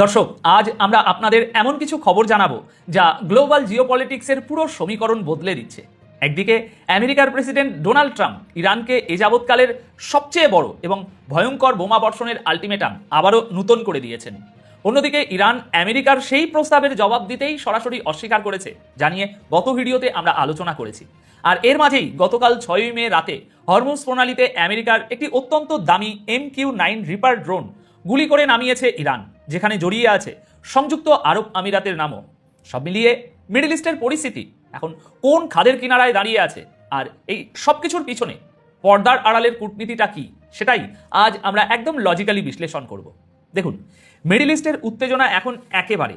দর্শক, আজ আমরা আপনাদের এমন কিছু খবর জানাবো যা গ্লোবাল জিওপলিটিক্সের পুরো সমীকরণ বদলে দিচ্ছে। একদিকে আমেরিকার প্রেসিডেন্ট ডোনাল্ড ট্রাম্প ইরানকে এ যাবৎকালের সবচেয়ে বড় এবং ভয়ঙ্কর বোমা বর্ষণের আলটিমেটাম আবারও নূতন করে দিয়েছেন। অন্যদিকে ইরান আমেরিকার সেই প্রস্তাবের জবাব দিতেই সরাসরি অস্বীকার করেছে, জানিয়ে গত ভিডিওতে আমরা আলোচনা করেছি। আর এর মাঝেই গতকাল 6 মে রাতে হরমুজ প্রণালীতে আমেরিকার একটি অত্যন্ত দামি MQ-9 রিপার ড্রোন গুলি করে নামিয়েছে ইরান, যেখানে জড়িয়ে আছে সংযুক্ত আরব আমিরাতের নামও। সব মিলিয়ে মিডল ইস্টের পরিস্থিতি এখন কোন খাদের কিনারায় দাঁড়িয়ে আছে, আর এই সব কিছুর পিছনে পর্দার আড়ালের কূটনীতিটা কি, সেটাই আজ আমরা একদম লজিক্যালি বিশ্লেষণ করব। দেখুন, মিডল ইস্টের উত্তেজনা এখন একেবারে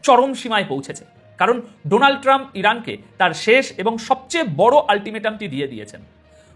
চরম সীমায় পৌঁছেছে, কারণ ডোনাল্ড ট্রাম্প ইরানকে তার শেষ এবং সবচেয়ে বড় আলটিমেটামটি দিয়ে দিয়েছেন।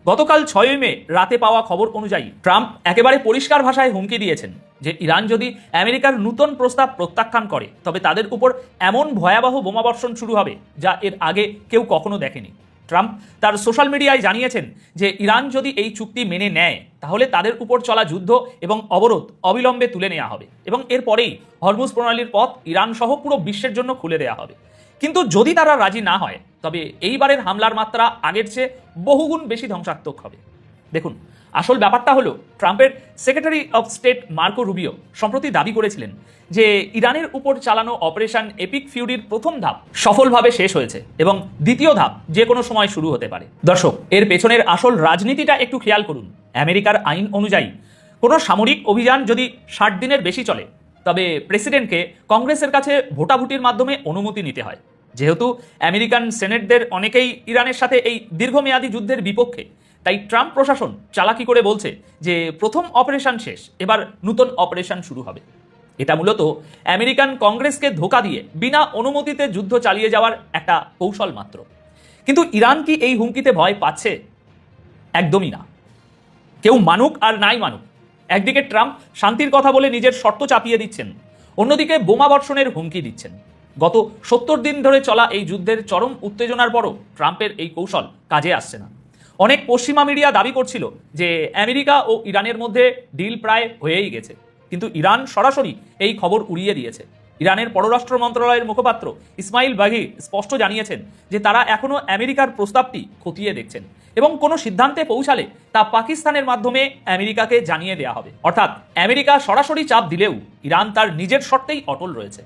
গতকাল 6 মে রাতে পাওয়া খবর অনুযায়ী ট্রাম্প একেবারে পরিষ্কার ভাষায় হুমকি দিয়েছেন যে ইরান যদি আমেরিকার নূতন প্রস্তাব প্রত্যাখ্যান করে তবে তাদের উপর এমন ভয়াবহ বোমাবর্ষণ শুরু হবে যা এর আগে কেউ কখনো দেখেনি। ট্রাম্প তার সোশ্যাল মিডিয়ায় জানিয়েছেন যে ইরান যদি এই চুক্তি মেনে নেয় তাহলে তাদের উপর চলা যুদ্ধ এবং অবরোধ অবিলম্বে তুলে নেওয়া হবে এবং এরপরেই হরমুজ প্রণালীর পথ ইরান সহ পুরো বিশ্বের জন্য খুলে দেওয়া হবে। কিন্তু যদি তারা রাজি না হয় তবে এইবারের হামলার মাত্রা আগের চেয়ে বহুগুণ বেশি ধ্বংসাত্মক হবে। দেখুন, আসল ব্যাপারটা হলো ট্রাম্পের secretary of state Marco Rubio সম্প্রতি দাবি করেছিলেন যে ইরানের উপর চালানো অপারেশন এপিক ফিউরির প্রথম ধাপ সফলভাবে শেষ হয়েছে এবং দ্বিতীয় ধাপ যে কোনো সময় শুরু হতে পারে। দর্শক, এর পেছনের আসল রাজনীতিটা একটু খেয়াল করুন। আমেরিকার আইন অনুযায়ী কোনো সামরিক অভিযান যদি 60 দিনের বেশি চলে তবে প্রেসিডেন্টকে কংগ্রেসের কাছে ভোটাভুটির মাধ্যমে অনুমতি নিতে হয়। যেহেতু আমেরিকান সেনেটদের অনেকেই ইরানের সাথে এই দীর্ঘমেয়াদী যুদ্ধের বিপক্ষে, তাই ট্রাম্প প্রশাসন চালাকি করে বলছে যে প্রথম অপারেশন শেষ, এবার নতুন অপারেশন শুরু হবে। এটা মূলত আমেরিকান কংগ্রেসকে ধোঁকা দিয়ে বিনা অনুমতিতে যুদ্ধ চালিয়ে যাওয়ার একটা কৌশল মাত্র। কিন্তু ইরান কি এই হুমকিতে ভয় পাচ্ছে? একদমই না। কেউ মানুক আর নাই মানুক, একদিকে ট্রাম্প শান্তির কথা বলে নিজের শর্ত চাপিয়ে দিচ্ছেন, অন্যদিকে বোমা বর্ষণের হুমকি দিচ্ছেন। গত 70 দিন ধরে চলা এই যুদ্ধের চরম উত্তেজনার পরও ট্রাম্পের এই কৌশল কাজে আসছে না। অনেক পশ্চিমা মিডিয়া দাবি করছিল যে আমেরিকা ও ইরানের মধ্যে ডিল প্রায় হয়েই গেছে, কিন্তু ইরান সরাসরি এই খবর উড়িয়ে দিয়েছে। ইরানের পররাষ্ট্র মন্ত্রণালয়ের মুখপাত্র ইসমাইল বাঘি স্পষ্ট জানিয়েছেন যে তারা এখনও আমেরিকার প্রস্তাবটি খতিয়ে দেখছেন এবং কোনো সিদ্ধান্তে পৌঁছালে তা পাকিস্তানের মাধ্যমে আমেরিকাকে জানিয়ে দেওয়া হবে। অর্থাৎ আমেরিকা সরাসরি চাপ দিলেও ইরান তার নিজের শর্তেই অটল রয়েছে।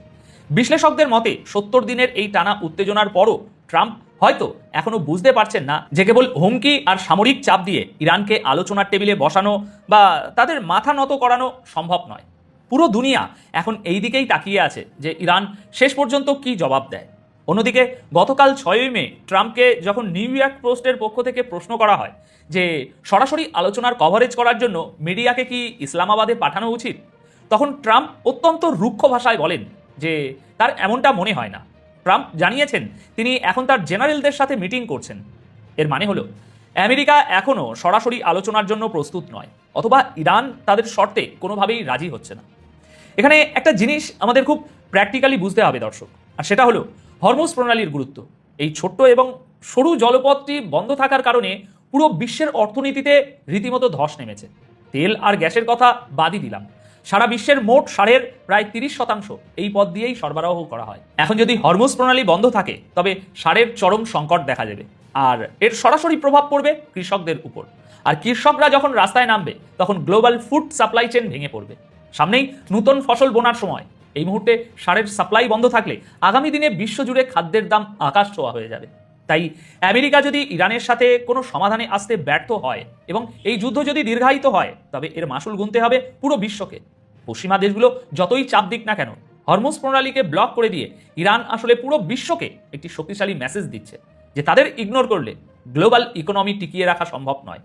বিশ্লেষকদের মতে 70 দিনের এই টানা উত্তেজনার পরও ট্রাম্প হয়তো এখনো বুঝতে পারছেন না যে কেবল হুমকি আর সামরিক চাপ দিয়ে ইরানকে আলোচনার টেবিলে বসানো বা তাদের মাথা নত করানো সম্ভব নয়। পুরো দুনিয়া এখন এই দিকেই তাকিয়ে আছে যে ইরান শেষ পর্যন্ত কি জবাব দেয়। অন্যদিকে গতকাল 6 মে ট্রাম্পকে যখন নিউ ইয়র্ক পোস্টের পক্ষ থেকে প্রশ্ন করা হয় যে সরাসরি আলোচনার কভারেজ করার জন্য মিডিয়াকে কি ইসলামাবাদে পাঠানো উচিত, তখন ট্রাম্প অত্যন্ত রুক্ষ ভাষায় বলেন যে তার এমনটা মনে হয় না। ট্রাম্প জানিয়েছেন তিনি এখন তার জেনারেলদের সাথে মিটিং করছেন। এর মানে হলো আমেরিকা এখনও সরাসরি আলোচনার জন্য প্রস্তুত নয়, অথবা ইরান তাদের শর্তে কোনোভাবেই রাজি হচ্ছে না। এখানে একটা জিনিস আমাদের খুব প্র্যাকটিক্যালি বুঝতে হবে দর্শক, আর সেটা হলো হরমুজ প্রণালীর গুরুত্ব। এই ছোট্ট এবং সরু জলপথটি বন্ধ থাকার কারণে পুরো বিশ্বের অর্থনীতিতে রীতিমতো ধস নেমেছে। তেল আর গ্যাসের কথা বাদই দিলাম, সারা বিশ্বের মোট সারের প্রায় 30% এই পথ দিয়েই সরবরাহ করা হয়। এখন যদি হরমুজ প্রণালী বন্ধ থাকে তবে সারের চরম সংকট দেখা যাবে, আর এর সরাসরি প্রভাব পড়বে কৃষকদের উপর। আর কৃষকরা যখন রাস্তায় নামবে তখন গ্লোবাল ফুড সাপ্লাই চেন ভেঙে পড়বে। সামনেই নতুন ফসল বোনার সময়, এই মুহূর্তে সারের সাপ্লাই বন্ধ থাকলে আগামী দিনে বিশ্বজুড়ে খাদ্যের দাম আকাশ ছোঁয়া হয়ে যাবে। তাই আমেরিকা যদি ইরানের সাথে কোনো সমাধানে আসতে ব্যর্থ হয় এবং এই যুদ্ধ যদি দীর্ঘায়িত হয় তবে এর মাসুল গুনতে হবে পুরো বিশ্বকে। পশ্চিমা দেশগুলো যতই চাপ দিক না কেন, হরমুজ প্রণালীকে ব্লক করে দিয়ে ইরান আসলে পুরো বিশ্বকে একটি শক্তিশালী মেসেজ দিচ্ছে যে তাদের ইগনোর করলে গ্লোবাল ইকোনমি টিকিয়ে রাখা সম্ভব নয়।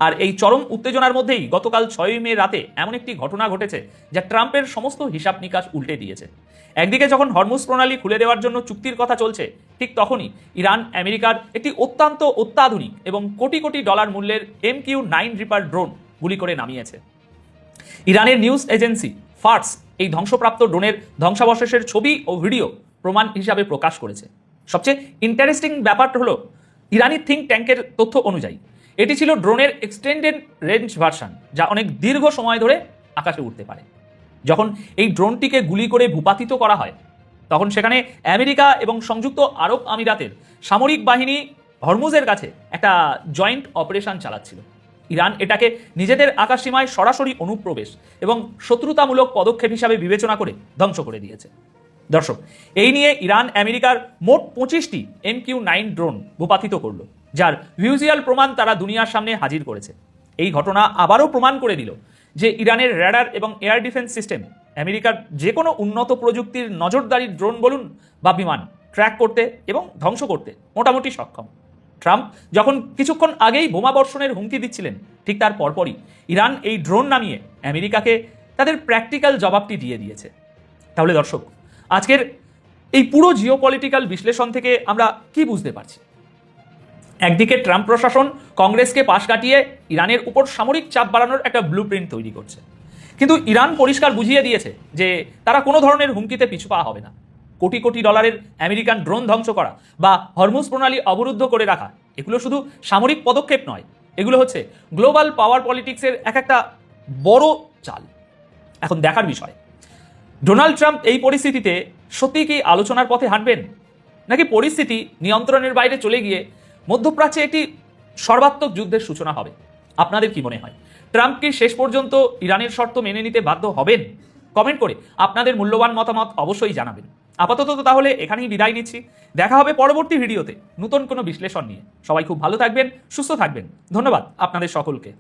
আর এই চরম উত্তেজনার মধ্যেই গতকাল 6 মে রাতে এমন একটি ঘটনা ঘটেছে যা ট্রাম্পের সমস্ত হিসাব নিকাশ উল্টে দিয়েছে। একদিকে যখন হরমুজ প্রণালী খুলে দেওয়ার জন্য চুক্তির কথা চলছে, ঠিক তখনই ইরান আমেরিকার একটি অত্যন্ত অত্যাধুনিক এবং কোটি কোটি ডলার মূল্যের MQ-9 রিপার ড্রোন গুলি করে নামিয়েছে। ইরানের নিউজ এজেন্সি ফার্স এই ধ্বংসপ্রাপ্ত ড্রোনের ধ্বংসাবশেষের ছবি ও ভিডিও প্রমাণ হিসাবে প্রকাশ করেছে। সবচেয়ে ইন্টারেস্টিং ব্যাপারটা হলো ইরানি থিঙ্ক ট্যাঙ্কের তথ্য অনুযায়ী এটি ছিল ড্রোনের এক্সটেন্ডেড রেঞ্জ ভার্সন, যা অনেক দীর্ঘ সময় ধরে আকাশে উঠতে পারে। যখন এই ড্রোনটিকে গুলি করে ভূপাতিত করা হয় তখন সেখানে আমেরিকা এবং সংযুক্ত আরব আমিরাতের সামরিক বাহিনী হরমুজের কাছে একটা জয়েন্ট অপারেশন চালাচ্ছিল। ইরান এটাকে নিজেদের আকাশসীমায় সরাসরি অনুপ্রবেশ এবং শত্রুতামূলক পদক্ষেপ হিসাবে বিবেচনা করে ধ্বংস করে দিয়েছে। দর্শক, এই নিয়ে ইরান আমেরিকার মোট 25টি MQ-9 ড্রোন ভূপাতিত করল, যার ভিজুয়াল প্রমাণ তারা দুনিয়ার সামনে হাজির করেছে। এই ঘটনা আবারও প্রমাণ করে দিল যে ইরানের র্যাডার এবং এয়ার ডিফেন্স সিস্টেম আমেরিকার যে কোনো উন্নত প্রযুক্তির নজরদারি ড্রোন বলুন বা বিমান ট্র্যাক করতে এবং ধ্বংস করতে মোটামুটি সক্ষম। ট্রাম্প যখন কিছুক্ষণ আগেই বোমা বর্ষণের হুমকি দিচ্ছিলেন, ঠিক তার পরপরই ইরান এই ড্রোন নামিয়ে আমেরিকাকে তাদের প্র্যাকটিক্যাল জবাবটি দিয়ে দিয়েছে। তাহলে দর্শক, আজকের এই পুরো জিওপলিটিক্যাল বিশ্লেষণ থেকে আমরা কি বুঝতে পারছি? একদিকে ট্রাম্প প্রশাসন কংগ্রেসকে পাশ কাটিয়ে ইরানের উপর সামরিক চাপ বাড়ানোর একটা ব্লুপ্রিন্ট তৈরি করছে, কিন্তু ইরান পরিষ্কার বুঝিয়ে দিয়েছে যে তারা কোনো ধরনের হুমকিতে পিছু পা হবে না। কোটি কোটি ডলারের আমেরিকান ড্রোন ধ্বংস করা বা হরমুজ প্রণালী অবরুদ্ধ করে রাখা এগুলো শুধু সামরিক পদক্ষেপ নয়, এগুলো হচ্ছে গ্লোবাল পাওয়ার পলিটিক্সের একটা বড় চাল। এখন দেখার বিষয়, ডোনাল্ড ট্রাম্প এই পরিস্থিতিতে সত্যি কি আলোচনার পথে হাঁটবেন, নাকি পরিস্থিতি নিয়ন্ত্রণের বাইরে চলে গিয়ে মধ্যপ্রাচ্যে একটি সর্বাত্মক যুদ্ধের সূচনা হবে? আপনাদের কি মনে হয়? ট্রাম্প কি শেষ পর্যন্ত ইরানের শর্ত মেনে নিতে বাধ্য হবেন? কমেন্ট করে আপনাদের মূল্যবান মতামত অবশ্যই জানাবেন। আপাতত তো তাহলে এখানেই বিদায় নিচ্ছি। দেখা হবে পরবর্তী ভিডিওতে নতুন কোনো বিশ্লেষণ নিয়ে। সবাই খুব ভালো থাকবেন, সুস্থ থাকবেন। ধন্যবাদ আপনাদের সকলকে।